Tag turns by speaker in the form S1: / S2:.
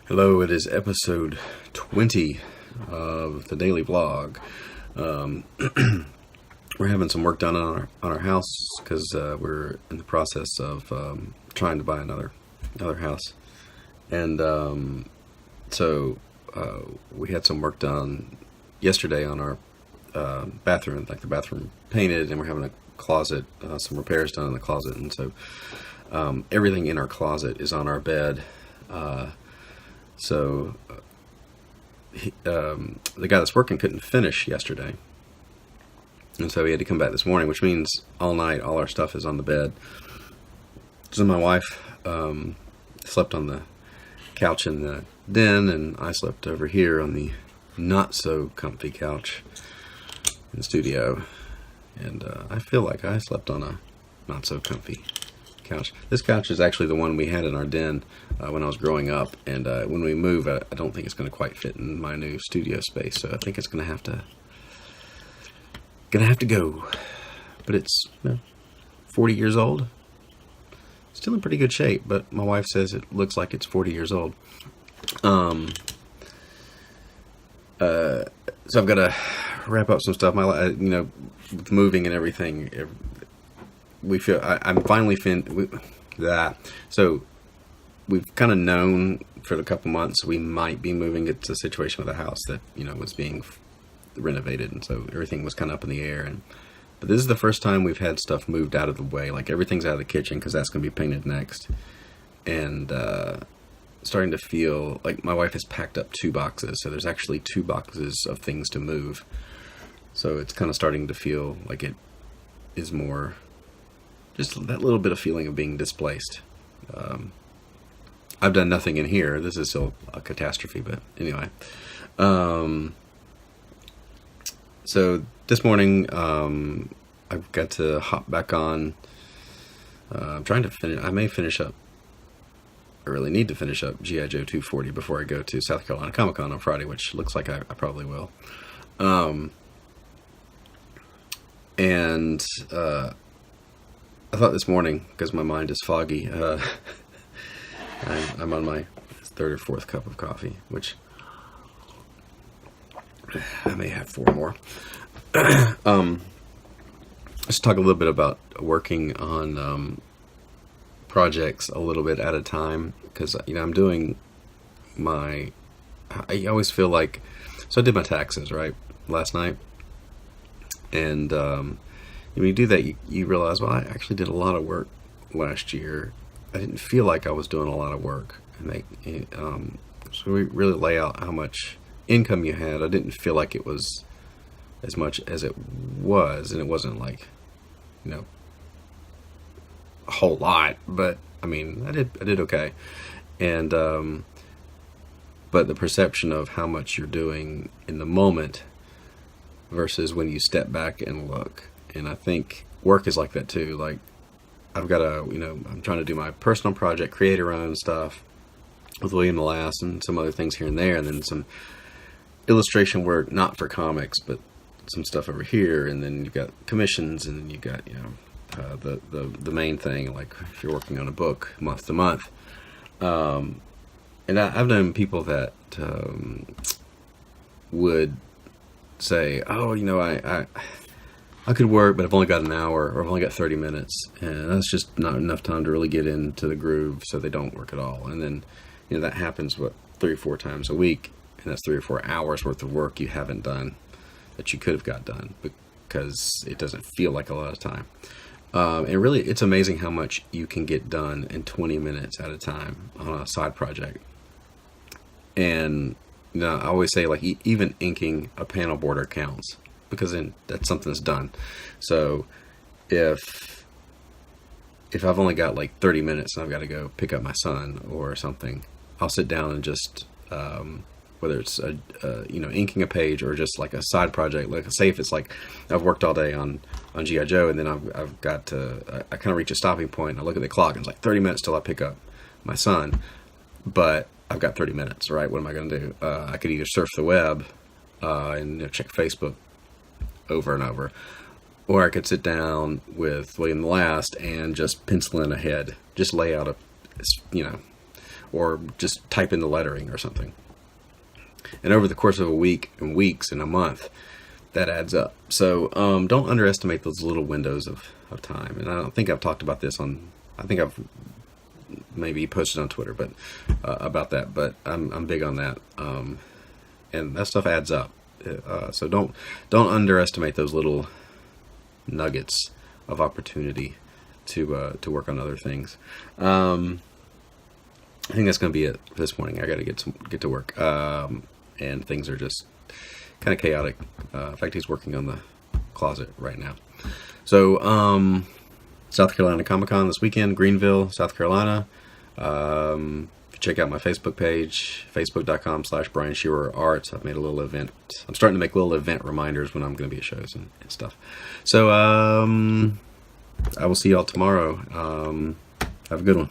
S1: Hello, it is episode 20 of the daily vlog. We're having some work done on our house because we're in the process of trying to buy another house, and so we had some work done yesterday on our bathroom, like the bathroom painted, and we're having a closet, some repairs done in the closet, and so everything in our closet is on our bed. So the guy that's working couldn't finish yesterday, and so he had to come back this morning, which means all night all our stuff is on the bed. So my wife slept on the couch in the den, and I slept over here on the not so comfy couch in the studio. And I feel like I slept on a not so comfy couch. This couch is actually the one we had in our den when I was growing up, and when we move, I don't think it's going to quite fit in my new studio space, so I think it's going to have to go. But it's 40 years old, still in pretty good shape, but my wife says it looks like it's 40 years old. So I've got to wrap up some stuff. With moving and everything, we feel I'm finally so we've kind of known for a couple months we might be moving. It's a situation with a house that was being renovated, and so everything was kind of up in the air. But this is the first time we've had stuff moved out of the way. Like everything's out of the kitchen because that's going to be painted next, and starting to feel like my wife has packed up 2 boxes, so there's actually 2 boxes of things to move. So it's kind of starting to feel like it is more just that little bit of feeling of being displaced. I've done nothing in here. This is still a catastrophe, but anyway. So this morning, I've got to hop back on. I'm trying to finish. I may finish up. I really need to finish up G.I. Joe 240 before I go to South Carolina Comic Con on Friday, which looks like I probably will. And I thought this morning, because my mind is foggy, I'm on my 3rd or 4th cup of coffee, which I may have 4 more. Let's talk a little bit about working on projects a little bit at a time, because I'm doing I always feel like, so I did my taxes right last night, and when you do that, you realize, well, I actually did a lot of work last year. I didn't feel like I was doing a lot of work, and so we really lay out how much income you had. I didn't feel like it was as much as it was, and it wasn't like a whole lot, but I did okay. And but the perception of how much you're doing in the moment versus when you step back and look. And I think work is like that too. Like I've got I'm trying to do my personal project, creator-owned stuff with William the Last and some other things here and there, and then some illustration work, not for comics, but some stuff over here, and then you've got commissions, and then you've got the main thing, like if you're working on a book month to month. And I've known people that would say, oh, I could work, but I've only got an hour, or I've only got 30 minutes, and that's just not enough time to really get into the groove, so they don't work at all. And then that happens 3 or 4 times a week, and that's 3 or 4 hours worth of work you haven't done that you could have got done, because it doesn't feel like a lot of time. And really, it's amazing how much you can get done in 20 minutes at a time on a side project. And I always say, like, even inking a panel border counts, because then that's something that's done. So if I've only got like 30 minutes and I've got to go pick up my son or something, I'll sit down and just whether it's inking a page or just like a side project, like say if it's like I've worked all day on G.I. Joe, and then I've got to I kind of reach a stopping point. I look at the clock and it's like 30 minutes till I pick up my son, but I've got 30 minutes, right? What am I going to do? I could either surf the web and check Facebook over and over, or I could sit down with William the Last and just pencil in ahead, just lay out or just type in the lettering or something. And over the course of a week and weeks and a month, that adds up. So don't underestimate those little windows of time. And I don't think I've talked about this I think I've maybe posted on Twitter, but about that. But I'm big on that, and that stuff adds up. So don't underestimate those little nuggets of opportunity to work on other things. I think that's going to be it for this morning. I got to get to work, and things are just kind of chaotic. In fact, he's working on the closet right now. So, South Carolina Comic-Con this weekend, Greenville, South Carolina. Check out my Facebook page, facebook.com/Brian Shearer Arts. I've made a little event. I'm starting to make little event reminders when I'm going to be at shows and stuff. So, I will see y'all tomorrow. Have a good one.